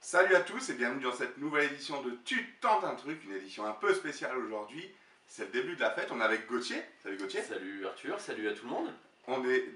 Salut à tous et bienvenue dans cette nouvelle édition de Tu tentes un truc, une édition un peu spéciale aujourd'hui. C'est le début de la fête, on est avec Gauthier. Salut Gauthier. Salut Arthur, salut à tout le monde.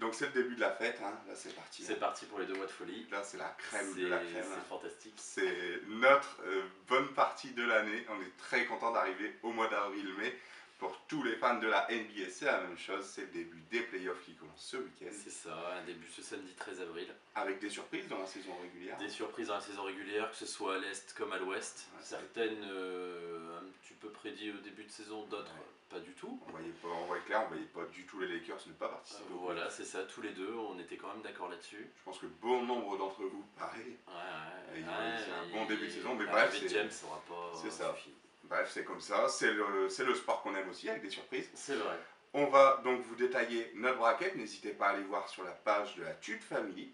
Donc c'est le début de la fête, hein. Là c'est parti. C'est parti pour les 2 mois de folie. Là c'est la crème de la crème. C'est fantastique. C'est notre bonne partie de l'année. On est très content d'arriver au mois d'avril-mai. Pour tous les fans de la NBA, c'est la même chose. C'est le début des playoffs qui commencent ce week-end. C'est ça, un début ce samedi 13 avril. Avec des surprises dans la saison régulière. Des surprises dans la saison régulière, que ce soit à l'Est comme à l'Ouest. Ouais, certaines un petit peu prédit au début de saison, d'autres pas du tout. On voyait clair, on voyait pas du tout les Lakers ne pas participer. Voilà, c'est ça, tous les deux, on était quand même d'accord là-dessus. Je pense que bon nombre d'entre vous, pareil. C'est un bon début de saison, mais bref, James aura pas suffi. Bref, c'est comme ça, c'est le sport qu'on aime aussi, avec des surprises. C'est vrai. On va donc vous détailler notre bracket, n'hésitez pas à aller voir sur la page de la Tude Family.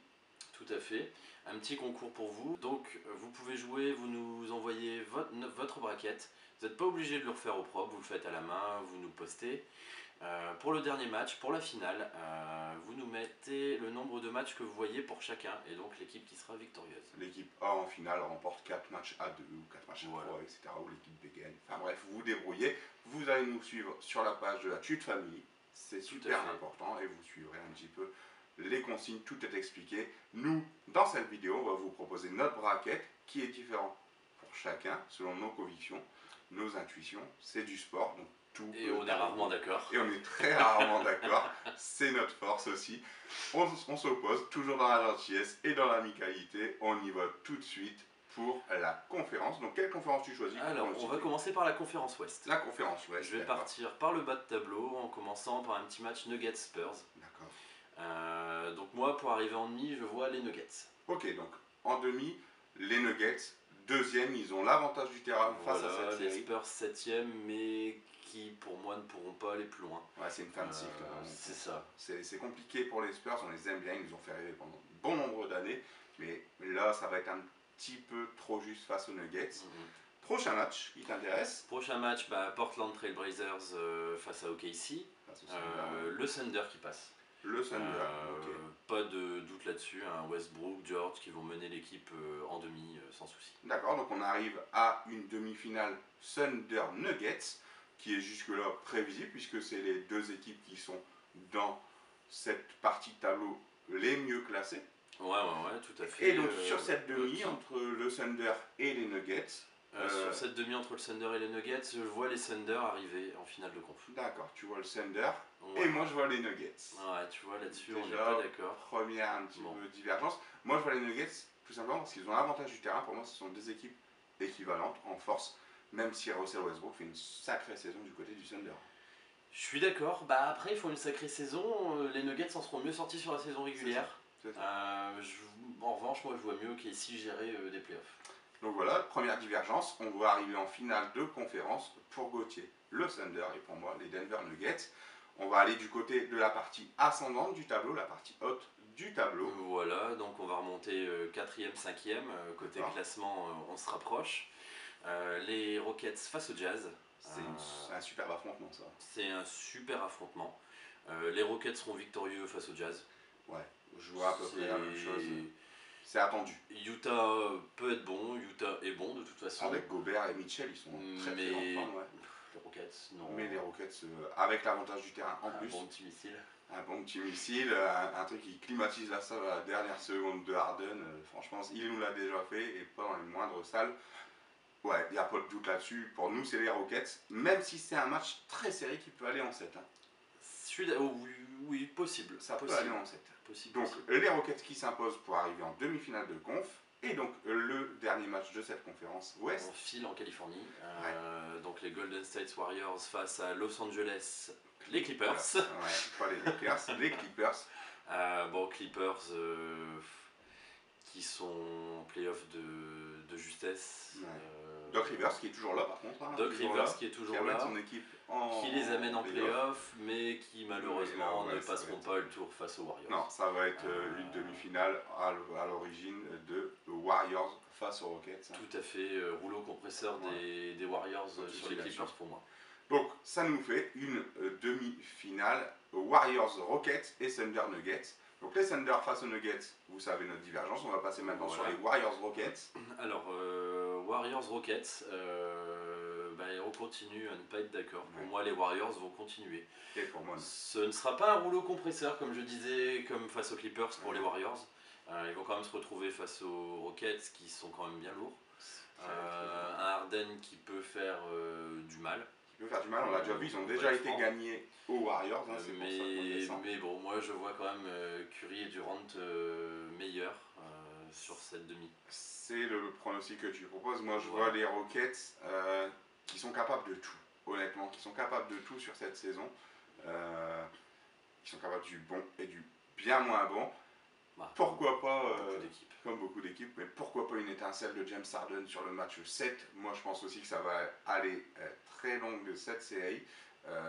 Tout à fait, un petit concours pour vous. Donc vous pouvez jouer, vous nous envoyez votre bracket. Vous n'êtes pas obligé de le refaire au propre, vous le faites à la main, vous nous postez. Pour le dernier match, pour la finale, vous nous mettez le nombre de matchs que vous voyez pour chacun et donc l'équipe qui sera victorieuse. L'équipe A en finale remporte 4 matchs à 2 ou 4 matchs à 3, etc. Ou l'équipe B gagne. Enfin bref, vous vous débrouillez. Vous allez nous suivre sur la page de la Tude Family. C'est super important et vous suivrez un petit peu les consignes, tout est expliqué. Nous, dans cette vidéo, on va vous proposer notre bracket qui est différent pour chacun selon nos convictions, nos intuitions. C'est du sport, donc et on est rarement d'accord. Et on est très rarement d'accord. C'est notre force aussi. On s'oppose toujours dans la gentillesse et dans l'amicalité. On y va tout de suite pour la conférence. Donc quelle conférence tu choisis? Alors on va commencer par la conférence Ouest. La conférence Ouest. Je vais partir par le bas de tableau en commençant par un petit match Nuggets Spurs. D'accord. Donc moi pour arriver en demi je vois les Nuggets. Ok, donc en demi les Nuggets. Deuxième, ils ont l'avantage du terrain face à cette série. Les Spurs 7ème, mais qui pour moi ne pourront pas aller plus loin. Ouais, c'est une fin de cycle. C'est ça. C'est compliqué pour les Spurs, on les aime bien, ils nous ont fait rêver pendant bon nombre d'années. Mais là, ça va être un petit peu trop juste face aux Nuggets. Prochain match qui t'intéresse? Prochain match, Portland Trail Blazers face à OKC. Le Thunder qui passe. Le Thunder, pas de doute là-dessus, Westbrook, George qui vont mener l'équipe en demi sans souci. D'accord, donc on arrive à une demi-finale Thunder Nuggets qui est jusque-là prévisible puisque c'est les deux équipes qui sont dans cette partie de tableau les mieux classées. Ouais, tout à fait. Et donc sur cette demi entre le Thunder et les Nuggets. Sur cette demi entre le Thunder et les Nuggets, je vois les Thunder arriver en finale de conf. D'accord, tu vois le Thunder et moi je vois les Nuggets. Ouais, tu vois là-dessus on n'est pas d'accord. Première un petit peu divergence. Moi je vois les Nuggets tout simplement parce qu'ils ont l'avantage du terrain. Pour moi ce sont deux équipes équivalentes en force, même si Russell Westbrook fait une sacrée saison du côté du Thunder. Je suis d'accord, après ils font une sacrée saison, les Nuggets en seront mieux sortis sur la saison régulière. En revanche, moi je vois mieux qu'ici gérer des playoffs. Donc voilà, première divergence, on va arriver en finale de conférence pour Gauthier, le Thunder et pour moi les Denver Nuggets. On va aller du côté de la partie ascendante du tableau, la partie haute du tableau. Voilà, donc on va remonter 4ème, 5ème, côté classement on se rapproche. Les Rockets face au Jazz. C'est un super affrontement ça. C'est un super affrontement. Les Rockets seront victorieux face au Jazz. Ouais, je vois à peu près la même chose. C'est attendu. Utah peut être bon, Utah est bon de toute façon. Avec Gobert et Mitchell, ils sont très en forme. Ouais. Les Rockets, non. Mais les Rockets, avec l'avantage du terrain en plus. Un bon petit missile. Un bon petit missile, un truc qui climatise la salle à la dernière seconde de Harden. Franchement, il nous l'a déjà fait et pas dans les moindres salles. Ouais, il n'y a pas de doute là-dessus. Pour nous, c'est les Rockets, même si c'est un match très serré qui peut aller en 7. Oui, possible. Ça peut aller en 7. Possible, donc, les Rockets qui s'imposent pour arriver en demi-finale de conf. Et donc, le dernier match de cette conférence Ouest. On file en Californie. Donc, les Golden State Warriors face à Los Angeles, les Clippers. Ouais, pas les Lakers, les Clippers. Clippers qui sont en playoff de justesse. Doc Rivers qui est toujours là par contre. Doc Rivers qui est toujours là. Son équipe qui les amène en playoff, mais qui malheureusement ne passeront pas le tour face aux Warriors. Non, ça va être une demi-finale à l'origine de Warriors face aux Rockets. Tout à fait, rouleau compresseur des Warriors sur les Clippers pour moi. Donc ça nous fait une demi-finale Warriors Rockets et Thunder Nuggets. Donc les Thunder face aux Nuggets, vous savez notre divergence. On va passer maintenant sur Voilà. les Warriors Rockets. Alors, Warriors Rockets, on continue à ne pas être d'accord. Pour moi, les Warriors vont continuer. Et pour moi, non. Ce ne sera pas un rouleau compresseur, comme je disais, comme face aux Clippers pour les Warriors. Ils vont quand même se retrouver face aux Rockets qui sont quand même bien lourds. Un Harden qui peut faire du mal. Qui peut faire du mal, on l'a déjà vu, ils ont déjà été gagnés aux Warriors. Hein, mais bon, moi je vois quand même Curry et Durant meilleurs sur cette demi. C'est le pronostic que tu proposes. Moi je vois les Rockets qui sont capables de tout, honnêtement, qui sont capables de tout sur cette saison. Qui sont capables du bon et du bien moins bon. Pourquoi pas, comme beaucoup d'équipes, mais pourquoi pas une étincelle de James Harden sur le match 7. Moi je pense aussi que ça va aller très longue cette série.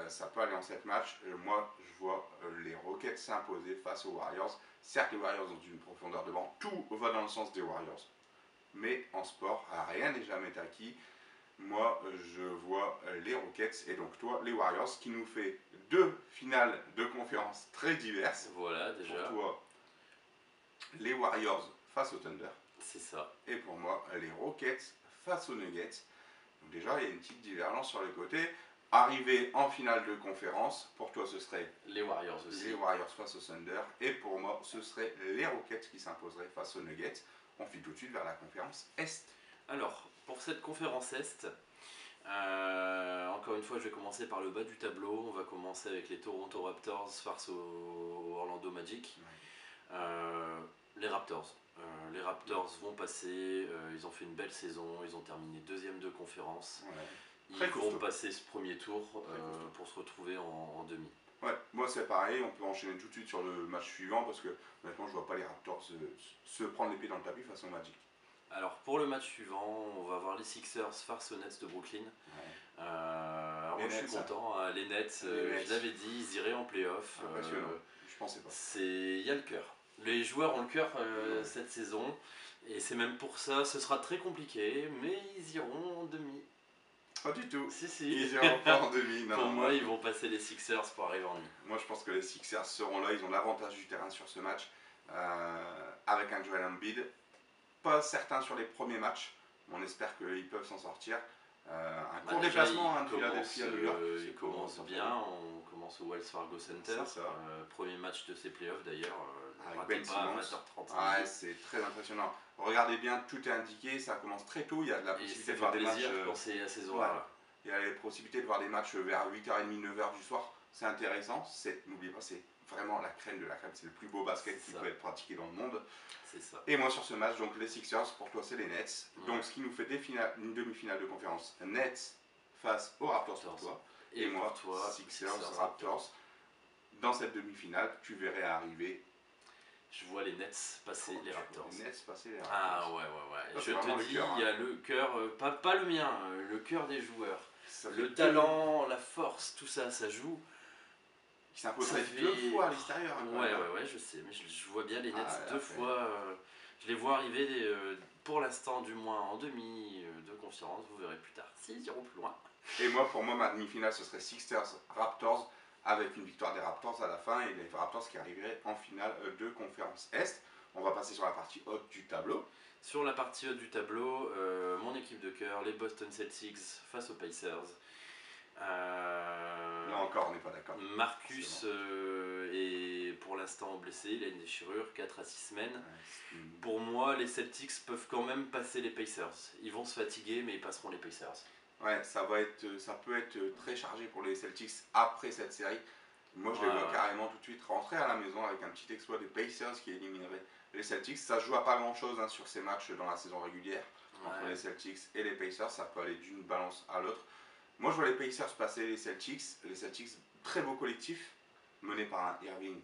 Ça peut aller en 7 matchs. Moi je vois les Rockets s'imposer face aux Warriors. Certes les Warriors ont une profondeur de banc, tout va dans le sens des Warriors. Mais en sport, rien n'est jamais acquis. Moi je vois les Rockets et donc toi les Warriors, ce qui nous fait 2 finales de conférence très diverses. Voilà déjà. Pour toi, les Warriors face aux Thunder. C'est ça. Et pour moi, les Rockets face aux Nuggets. Donc déjà, il y a une petite divergence sur les côtés. Arriver en finale de conférence, pour toi, ce serait les Warriors aussi. Les Warriors face aux Thunder. Et pour moi, ce serait les Rockets qui s'imposeraient face aux Nuggets. On file tout de suite vers la conférence Est. Alors, pour cette conférence Est, encore une fois, je vais commencer par le bas du tableau. On va commencer avec les Toronto Raptors face aux Orlando Magic. Ouais. Les Raptors. Les Raptors vont passer, ils ont fait une belle saison, ils ont terminé 2e de conférence. Ouais. Ils vont passer ce premier tour pour se retrouver en demi. Ouais, moi c'est pareil, on peut enchaîner tout de suite sur le match suivant parce que honnêtement je vois pas les Raptors se prendre les pieds dans le tapis face au Magic. Alors pour le match suivant, on va voir les Sixers face aux Nets de Brooklyn. Ouais. Alors moi, je suis content, hein, les Nets, je l'avais dit, ils iraient en playoff. Impressionnant, je pensais pas. Il y a le cœur. Les joueurs ont le cœur cette saison et c'est même pour ça, ce sera très compliqué, mais ils iront en demi. Pas du tout. Si. Ils iront pas en demi. Non, pour moi, ils vont passer les Sixers pour arriver en demi. Moi, je pense que les Sixers seront là. Ils ont l'avantage du terrain sur ce match avec un Joel Embiid. Pas certain sur les premiers matchs. On espère qu'ils peuvent s'en sortir. Un court déplacement de Philadelphie à New York. Il commence bien. On commence au Wells Fargo Center. Premier match de ces playoffs d'ailleurs. Avec Ben Simmons. 20h30. Ouais, c'est très impressionnant. Regardez bien, tout est indiqué, ça commence très tôt, il y a de la possibilité de voir des matchs. Penser à ces horaires-là. Il y a la possibilité de voir des matchs vers 8h30, 9h du soir. C'est intéressant. N'oubliez pas, c'est vraiment la crème de la crème. C'est le plus beau basket qui peut être pratiqué dans le monde. C'est ça. Et moi sur ce match, donc les Sixers, pour toi c'est les Nets. Ouais. Donc ce qui nous fait une demi-finale de conférence. Nets face aux Raptors pour toi. Et moi, pour toi, Sixers, Raptors. Dans cette demi-finale, tu verrais arriver. Je vois les Nets passer les Raptors. Les Nets passer les Raptors. Ah ouais. Je te dis, il y a le cœur, pas le mien, le cœur des joueurs. Le talent, la force, tout ça, ça joue. Qui s'imposerait 2 fois à l'extérieur. Ouais, je sais, mais je vois bien les Nets 2 fois. Je les vois arriver, pour l'instant du moins, en demi de conférence. Vous verrez plus tard s'ils iront plus loin. Et pour moi, ma demi-finale, ce serait Sixers-Raptors avec une victoire des Raptors à la fin et les Raptors qui arriveraient en finale de conférence Est. On va passer sur la partie haute du tableau. Sur la partie haute du tableau, mon équipe de cœur, les Boston Celtics face aux Pacers. Là encore, on n'est pas d'accord. Marcus est pour l'instant blessé, il a une déchirure, 4 à 6 semaines. Ouais, pour moi, les Celtics peuvent quand même passer les Pacers. Ils vont se fatiguer, mais ils passeront les Pacers. Ouais, ça peut être très chargé pour les Celtics après cette série. Moi, je les vois carrément tout de suite rentrer à la maison avec un petit exploit des Pacers qui éliminerait les Celtics. Ça se joue à pas grand-chose sur ces matchs dans la saison régulière. Entre les Celtics et les Pacers, ça peut aller d'une balance à l'autre. Moi, je vois les Pacers passer les Celtics. Les Celtics, très beau collectif, mené par un Irving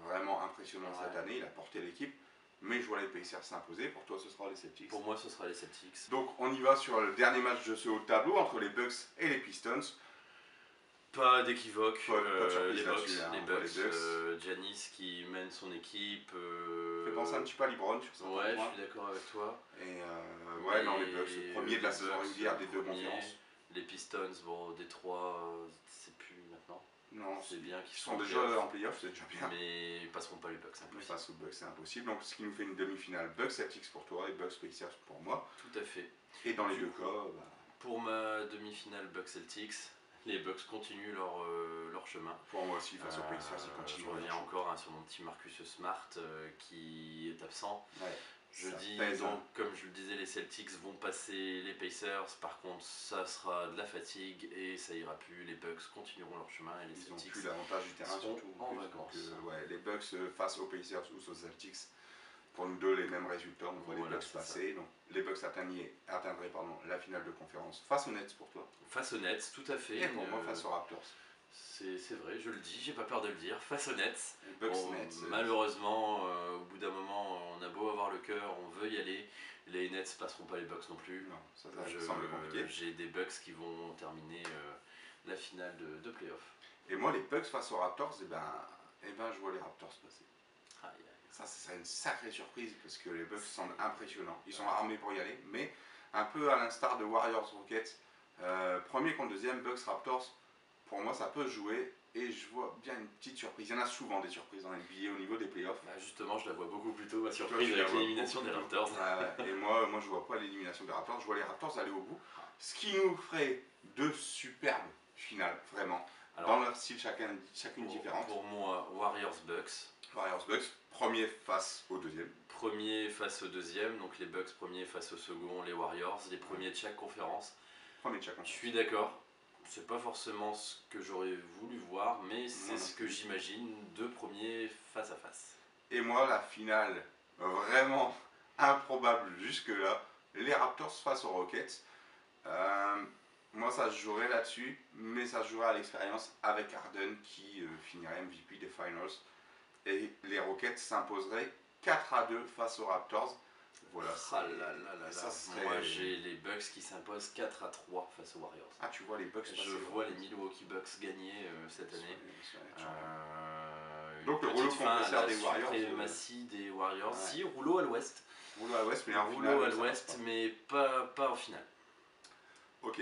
vraiment impressionnant cette année. Il a porté l'équipe. Mais je vois les Pacers s'imposer. Pour toi, ce sera les Celtics. Pour moi, ce sera les Celtics. Donc, on y va sur le dernier match de ce haut tableau entre les Bucks et les Pistons. Pas d'équivoque. Les Bucks. Giannis qui mène son équipe. Fait penser un petit peu à LeBron sur ça. Ouais, je suis d'accord avec toi. Et les Bucks, premier de la saison régulière des 2 conférences. Les Pistons, Détroit, c'est plus maintenant. Non, c'est bien qu'ils ils sont en déjà playoff, en playoff, c'est déjà bien. mais ils passeront pas les Bucks, c'est Mais impossible. face aux Bucks, c'est impossible. Donc, ce qui nous fait une demi-finale Bucks Celtics pour toi et Bucks Pacers pour moi. Tout à fait. Et dans les Du deux coup, cas, pour ma demi-finale Bucks Celtics, les Bucks continuent leur chemin. pour moi aussi, face aux Pacers, ils Je continuent. reviens encore sur mon petit Marcus Smart qui est absent. Ouais, Je ça dis pèse, donc, hein. comme je le disais, les Celtics vont passer les Pacers. Par contre, ça sera de la fatigue et ça ira plus. Les Bucks continueront leur chemin et les Ils n'ont Celtics plus l'avantage du terrain, seront surtout. en plus. vacances. Donc, ouais, les Bucks face aux Pacers ou aux Celtics, pour nous deux, les mêmes résultats. On voit Voilà, les Bucks c'est passer. Donc, les Bucks atteindraient la finale de conférence face aux Nets pour toi. Face aux Nets, tout à fait. Et pour moi, face aux Raptors. C'est vrai, je le dis, j'ai pas peur de le dire. Face aux Nets. Les Bucks Bon, Nets. malheureusement, au bout d'un moment, on a beau avoir le cœur, on veut y aller. Les Nets passeront pas les Bucks non plus. Non, ça semble compliqué. J'ai des Bucks qui vont terminer la finale de playoff. Et moi, les Bucks face aux Raptors, je vois les Raptors passer. Aïe, aïe. Ça serait une sacrée surprise parce que les Bucks semblent impressionnants. Ils sont armés pour y aller, mais un peu à l'instar de Warriors Rockets, premier contre deuxième, Bucks Raptors, pour moi ça peut jouer et je vois bien une petite surprise. Il y en a souvent des surprises dans NBA au niveau des playoffs. Bah justement, je la vois beaucoup plus tôt, ma Toi, surprise tu la avec vois l'élimination des beaucoup plus Raptors. Et moi je vois pas l'élimination des Raptors, je vois les Raptors aller au bout. Ce qui nous ferait deux superbes finales, vraiment. Alors, dans leur style chacune différente. Pour moi, Warriors Bucks. Warriors Bucks, premier face au deuxième. Premier face au deuxième, donc les Bucks premiers face au second, les Warriors, les premiers de chaque conférence. Premier de chaque Je conférence. suis d'accord, c'est pas forcément ce que j'aurais voulu voir, mais c'est ce que j'imagine, deux premiers face à face. Et moi, la finale vraiment improbable jusque-là, les Raptors face aux Rockets. Moi, ça se jouerait là-dessus, mais ça se jouerait à l'expérience avec Harden qui finirait MVP des Finals. Et les Rockets s'imposeraient 4-2 face aux Raptors. Voilà, ça serait... Moi, j'ai les Bucks qui s'imposent 4-3 face aux Warriors. Ah, tu vois les Bucks Je vois les Milwaukee Bucks gagner cette année. Donc le rouleau compresseur des Warriors. Suprématie des Warriors. Ouais. Si, rouleau à l'ouest. Rouleau à l'ouest, mais un rouleau à l'ouest, mais pas en finale. Ok.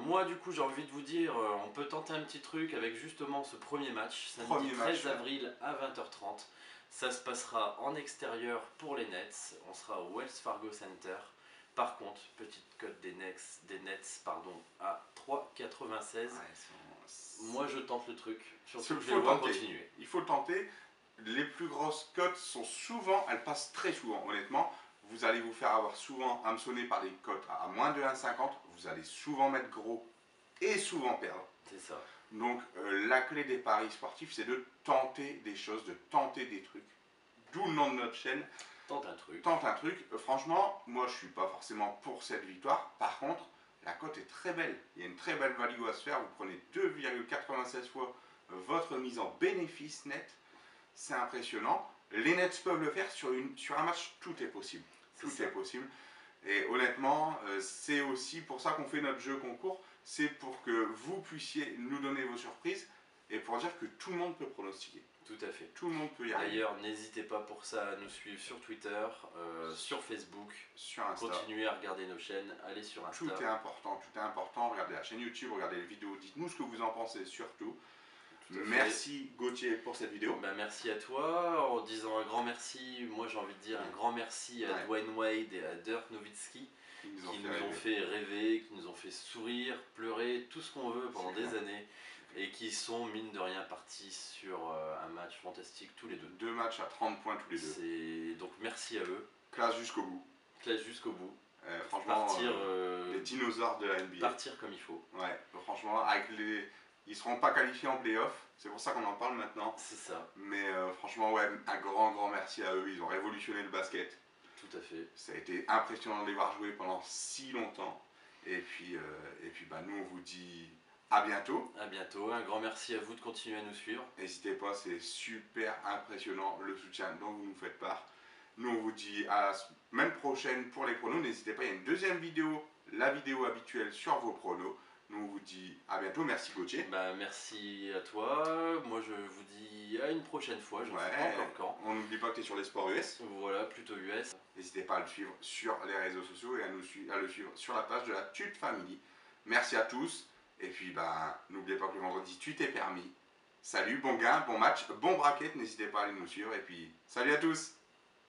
Moi du coup j'ai envie de vous dire, on peut tenter un petit truc avec justement ce premier match, samedi 13 avril à 20h30. Ça se passera en extérieur pour les Nets, on sera au Wells Fargo Center. Par contre, petite cote des Nets à 3,96. Ouais, moi je tente le truc, surtout que je les vois continuer. Il faut le tenter. Les plus grosses cotes sont souvent, elles passent très souvent honnêtement. Vous allez vous faire avoir souvent hameçonné par des cotes à moins de 1,50. Vous allez souvent mettre gros et souvent perdre. C'est ça. Donc la clé des paris sportifs, c'est de tenter des choses, de tenter des trucs. D'où le nom de notre chaîne. Tente un truc. Tente un truc. Franchement, moi je suis pas forcément pour cette victoire. Par contre, la cote est très belle. Il y a une très belle value à se faire. Vous prenez 2,96 fois votre mise en bénéfice net. C'est impressionnant. Les Nets peuvent le faire sur un match, tout est possible. Tout est possible. Et honnêtement, c'est aussi pour ça qu'on fait notre jeu concours. C'est pour que vous puissiez nous donner vos surprises et pour dire que tout le monde peut pronostiquer. Tout à fait. Tout le monde peut y arriver. D'ailleurs, n'hésitez pas pour ça à nous suivre sur Twitter, sur Facebook, sur Insta. Continuez à regarder nos chaînes, allez sur Insta. Tout est important, tout est important. Regardez la chaîne YouTube, regardez les vidéos, dites-nous ce que vous en pensez surtout. Merci Gauthier pour cette vidéo. Bah, merci à toi. En disant un grand merci, moi j'ai envie de dire un grand merci à Dwayne Wade et à Dirk Nowitzki qui nous ont fait rêver, qui nous ont fait sourire, pleurer, tout ce qu'on veut pendant des années et qui sont mine de rien partis sur un match fantastique tous les deux. 2 matchs à 30 points tous les deux. Donc merci à eux. Classe jusqu'au bout. Classe jusqu'au bout. Franchement, les dinosaures de la NBA. Partir comme il faut. Ouais, franchement, ils ne seront pas qualifiés en playoff, c'est pour ça qu'on en parle maintenant. C'est ça. Mais franchement, ouais, un grand merci à eux, ils ont révolutionné le basket. Tout à fait. Ça a été impressionnant de les voir jouer pendant si longtemps. Et puis nous on vous dit à bientôt. À bientôt, un grand merci à vous de continuer à nous suivre. N'hésitez pas, c'est super impressionnant le soutien dont vous nous faites part. Nous on vous dit à la semaine prochaine pour les pronos. N'hésitez pas, il y a une deuxième vidéo, la vidéo habituelle sur vos pronos. Nous on vous dit à bientôt, merci Gauthier. Bah, merci à toi, moi je vous dis à une prochaine fois, je ne sais pas encore quand. On n'oublie pas que tu es sur les sports US. Voilà, plutôt US. N'hésitez pas à le suivre sur les réseaux sociaux et à le suivre sur la page de la Tute Family. Merci à tous Et puis, ben, n'oubliez pas que le vendredi, tu t'es permis. Salut, bon gain, bon match, bon bracket. N'hésitez pas à aller nous suivre. Et puis, salut à tous!